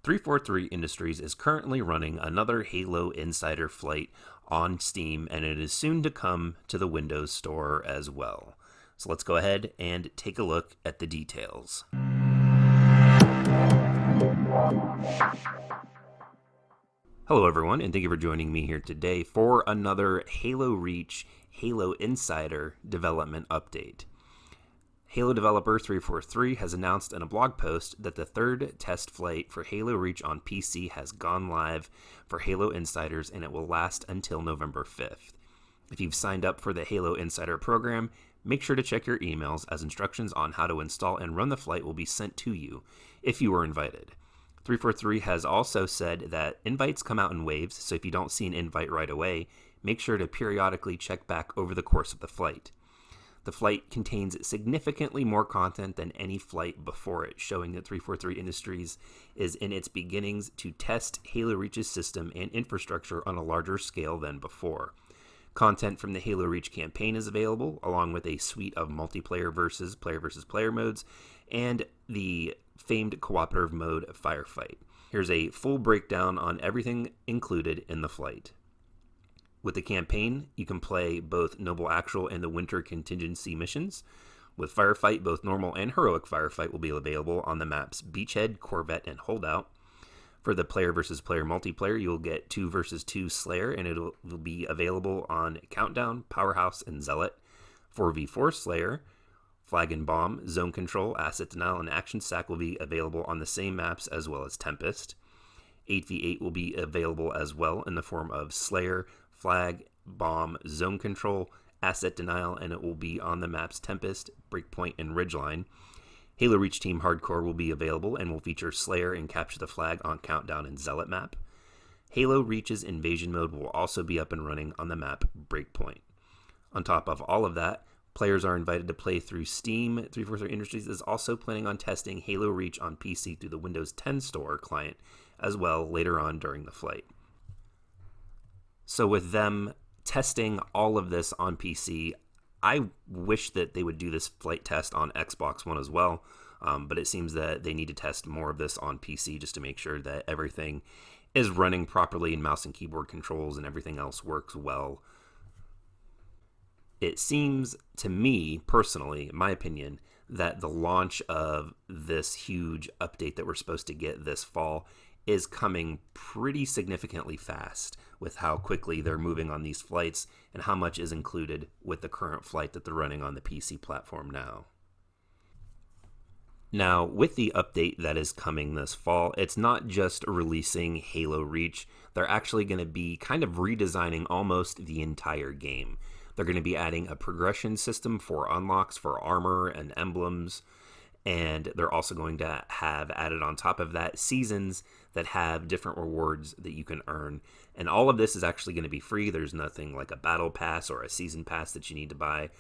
343 Industries is currently running another Halo Insider flight on Steam, and it is soon to come to the Windows Store as well. So let's go ahead and take a look at the details. Hello everyone, and thank you for joining me here today for another Halo Reach Halo Insider development update. Halo developer 343 has announced in a blog post that the third test flight for Halo Reach on PC has gone live for Halo Insiders, and it will last until November 5th. If you've signed up for the Halo Insider program, make sure to check your emails, as instructions on how to install and run the flight will be sent to you if you were invited. 343 has also said that invites come out in waves, so if you don't see an invite right away, make sure to periodically check back over the course of the flight. The flight contains significantly more content than any flight before it, showing that 343 Industries is in its beginnings to test Halo Reach's system and infrastructure on a larger scale than before. Content from the Halo Reach campaign is available, along with a suite of multiplayer versus player modes and the famed cooperative mode Firefight. Here's a full breakdown on everything included in the flight. With the campaign, you can play both Noble Actual and the Winter Contingency missions. With Firefight, both normal and heroic Firefight will be available on the maps Beachhead, Corvette, and Holdout. For the player versus player multiplayer, you'll get 2 versus 2 Slayer, and it'll be available on Countdown, Powerhouse, and Zealot. 4v4 Slayer, Flag and Bomb, Zone Control, Asset Denial, and Action Sack will be available on the same maps as well as Tempest. 8v8 will be available as well in the form of Slayer, Flag, Bomb, Zone Control, Asset Denial, and it will be on the maps Tempest, Breakpoint, and Ridgeline. Halo Reach Team Hardcore will be available and will feature Slayer and Capture the Flag on Countdown and Zealot map. Halo Reach's Invasion mode will also be up and running on the map Breakpoint. On top of all of that, players are invited to play through Steam. 343 Industries is also planning on testing Halo Reach on PC through the Windows 10 Store client as well later on during the flight. So with them testing all of this on PC, I wish that they would do this flight test on Xbox One as well, but it seems that they need to test more of this on PC just to make sure that everything is running properly and mouse and keyboard controls and everything else works well. It seems to me, personally, in my opinion, that the launch of this huge update that we're supposed to get this fall is coming pretty significantly fast with how quickly they're moving on these flights and how much is included with the current flight that they're running on the PC platform now. Now, with the update that is coming this fall, it's not just releasing Halo Reach. They're actually going to be kind of redesigning almost the entire game. They're going to be adding a progression system for unlocks for armor and emblems, and they're also going to have added on top of that seasons that have different rewards that you can earn. And all of this is actually going to be free. There's nothing like a battle pass or a season pass that you need to buy.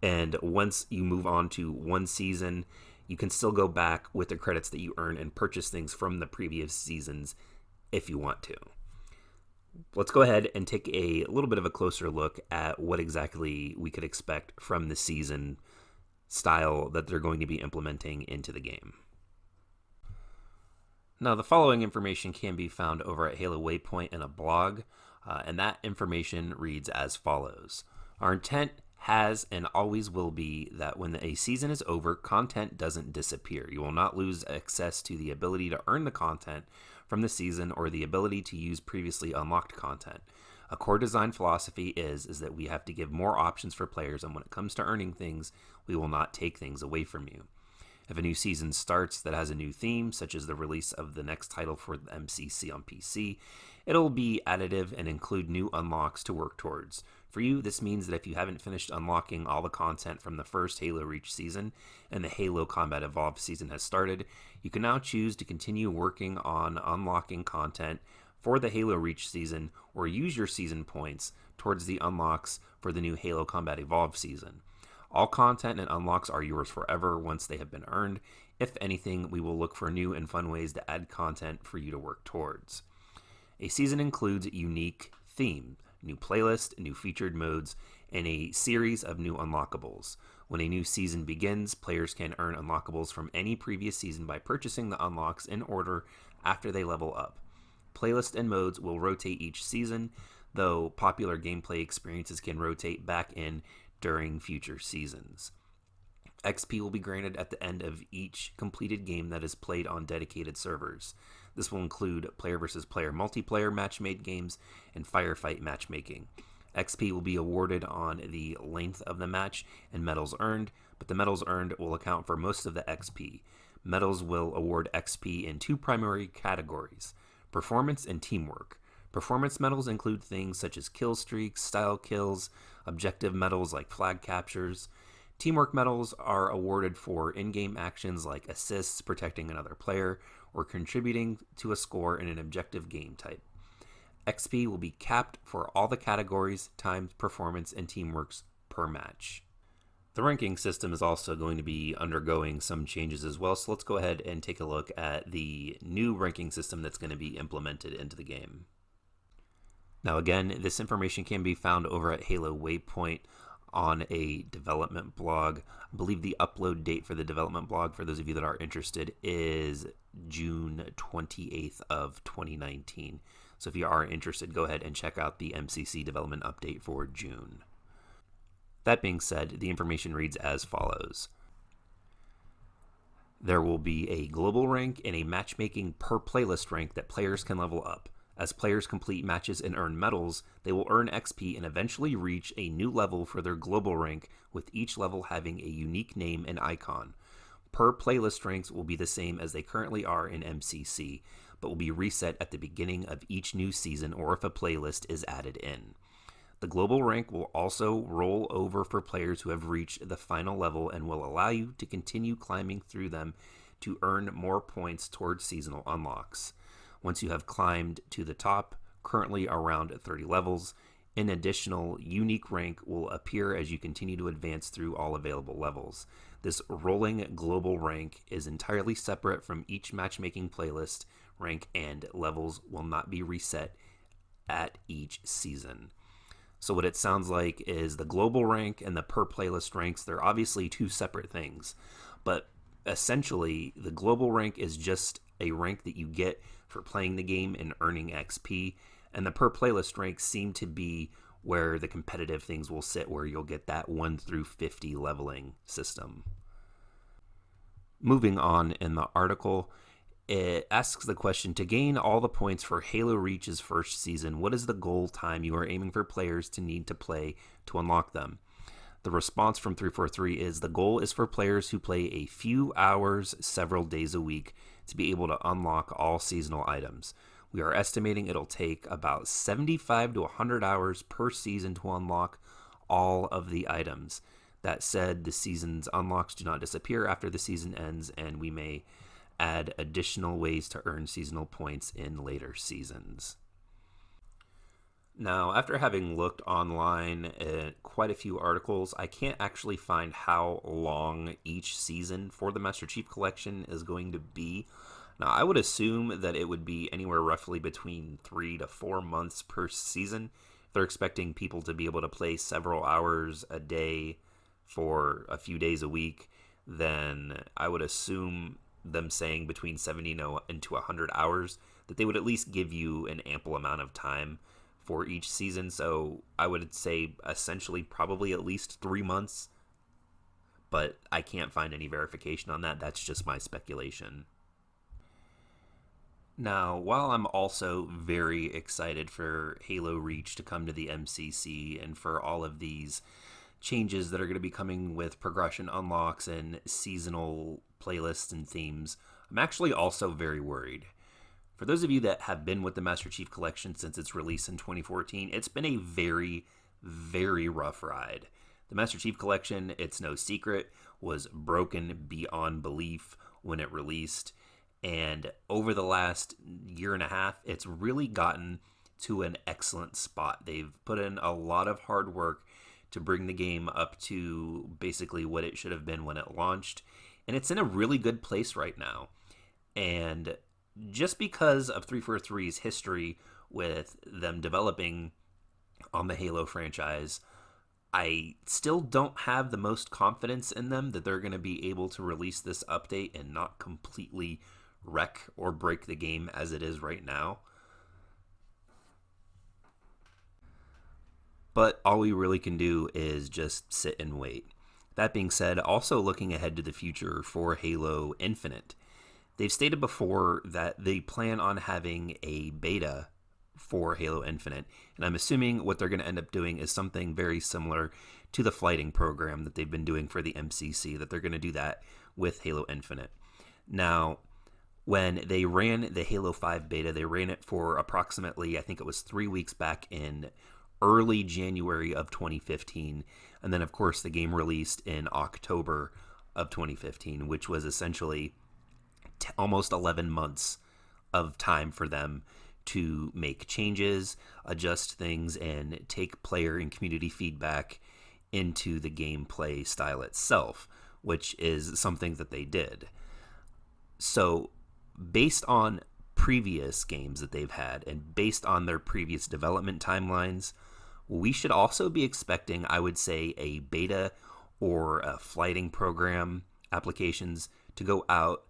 And once you move on to one season, you can still go back with the credits that you earn and purchase things from the previous seasons if you want to. Let's go ahead and take a little bit of a closer look at what exactly we could expect from the season style that they're going to be implementing into the game. Now, the following information can be found over at Halo Waypoint in a blog, and that information reads as follows. Our intent has and always will be that when a season is over, content doesn't disappear. You will not lose access to the ability to earn the content from the season or the ability to use previously unlocked content. A core design philosophy is that we have to give more options for players, and when it comes to earning things, we will not take things away from you. If a new season starts that has a new theme, such as the release of the next title for the MCC on PC, it'll be additive and include new unlocks to work towards. For you, this means that if you haven't finished unlocking all the content from the first Halo Reach season and the Halo Combat Evolved season has started, you can now choose to continue working on unlocking content for the Halo Reach season or use your season points towards the unlocks for the new Halo Combat Evolved season. All content and unlocks are yours forever once they have been earned. If anything, we will look for new and fun ways to add content for you to work towards. A season includes unique theme, new playlist, new featured modes, and a series of new unlockables. When a new season begins, players can earn unlockables from any previous season by purchasing the unlocks in order after they level up. Playlists and modes will rotate each season, though popular gameplay experiences can rotate back in during future seasons. XP will be granted at the end of each completed game that is played on dedicated servers. This will include player versus player multiplayer match-made games and firefight matchmaking. XP will be awarded on the length of the match and medals earned, but the medals earned will account for most of the XP. Medals will award XP in two primary categories: performance and teamwork. Performance medals include things such as kill streaks, style kills, objective medals like flag captures. Teamwork medals are awarded for in-game actions like assists, protecting another player, or contributing to a score in an objective game type. XP will be capped for all the categories, times, performance, and teamworks per match. The ranking system is also going to be undergoing some changes as well, so let's go ahead and take a look at the new ranking system that's going to be implemented into the game. Now again, this information can be found over at Halo Waypoint on a development blog. I believe the upload date for the development blog, for those of you that are interested, is June 28th of 2019. So if you are interested, go ahead and check out the MCC development update for June. That being said, the information reads as follows. There will be a global rank and a matchmaking per playlist rank that players can level up. As players complete matches and earn medals, they will earn XP and eventually reach a new level for their global rank, with each level having a unique name and icon. Per playlist ranks will be the same as they currently are in MCC, but will be reset at the beginning of each new season or if a playlist is added in. The global rank will also roll over for players who have reached the final level and will allow you to continue climbing through them to earn more points towards seasonal unlocks. Once you have climbed to the top, currently around 30 levels, an additional unique rank will appear as you continue to advance through all available levels. This rolling global rank is entirely separate from each matchmaking playlist rank, and levels will not be reset at each season. So what it sounds like is the global rank and the per playlist ranks, they're obviously two separate things, but essentially the global rank is just a rank that you get for playing the game and earning XP, and the per playlist ranks seem to be where the competitive things will sit, where you'll get that 1 through 50 leveling system. Moving on in the article, it asks the question, to gain all the points for Halo Reach's first season, what is the goal time you are aiming for players to need to play to unlock them? The response from 343 is, the goal is for players who play a few hours several days a week to be able to unlock all seasonal items. We are estimating it'll take about 75 to 100 hours per season to unlock all of the items. That said, the season's unlocks do not disappear after the season ends, and we may add additional ways to earn seasonal points in later seasons. Now, after having looked online at quite a few articles, I can't actually find how long each season for the Master Chief Collection is going to be. Now, I would assume that it would be anywhere roughly between 3 to 4 months per season. If they're expecting people to be able to play several hours a day for a few days a week, then I would assume them saying between 70 and to 100 hours, that they would at least give you an ample amount of time for each season. So I would say essentially probably at least 3 months, but I can't find any verification on that. That's just my speculation. Now, while I'm also very excited for Halo Reach to come to the MCC and for all of these changes that are going to be coming with progression unlocks and seasonal playlists and themes, I'm actually also very worried. For those of you that have been with the Master Chief Collection since its release in 2014, it's been a very, very rough ride. The Master Chief Collection, it's no secret, was broken beyond belief when it released, and over the last year and a half, it's really gotten to an excellent spot. They've put in a lot of hard work to bring the game up to basically what it should have been when it launched, and it's in a really good place right now. And just because of 343's history with them developing on the Halo franchise, I still don't have the most confidence in them that they're going to be able to release this update and not completely wreck or break the game as it is right now. But all we really can do is just sit and wait. That being said, also looking ahead to the future for Halo Infinite, they've stated before that they plan on having a beta for Halo Infinite, and I'm assuming what they're going to end up doing is something very similar to the flighting program that they've been doing for the MCC, that they're going to do that with Halo Infinite. Now, when they ran the Halo 5 beta, they ran it for approximately, I think it was 3 weeks back in early January of 2015. And then, of course, the game released in October of 2015, which was essentially almost 11 months of time for them to make changes, adjust things, and take player and community feedback into the gameplay style itself, which is something that they did. So, based on previous games that they've had and based on their previous development timelines, we should also be expecting, I would say, a beta or a flighting program applications to go out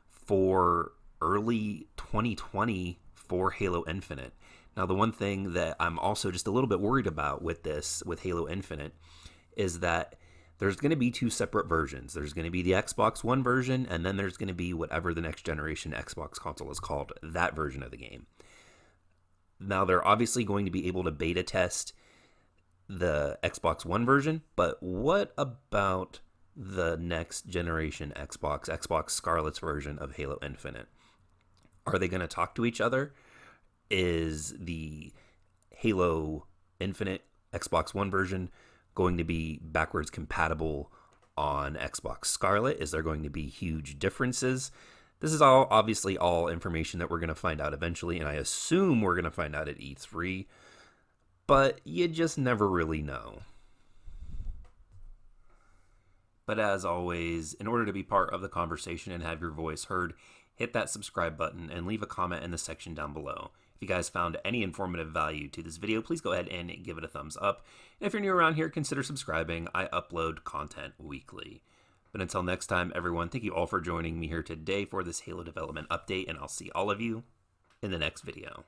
for early 2020 for Halo Infinite. Now, the one thing that I'm also just a little bit worried about with this, with Halo Infinite, is that there's going to be 2 separate versions. There's going to be the Xbox One version, and then there's going to be whatever the next generation Xbox console is called, that version of the game. Now, they're obviously going to be able to beta test the Xbox One version, but what about the next generation Xbox Scarlet's version of Halo Infinite? Are they going to talk to each other? Is the Halo Infinite Xbox One version going to be backwards compatible on Xbox Scarlet? Is there going to be huge differences? This is all obviously all information that we're going to find out eventually, and I assume we're going to find out at E3, but you just never really know. But as always, in order to be part of the conversation and have your voice heard, hit that subscribe button and leave a comment in the section down below. If you guys found any informative value to this video, please go ahead and give it a thumbs up. And if you're new around here, consider subscribing. I upload content weekly. But until next time, everyone, thank you all for joining me here today for this Halo development update, and I'll see all of you in the next video.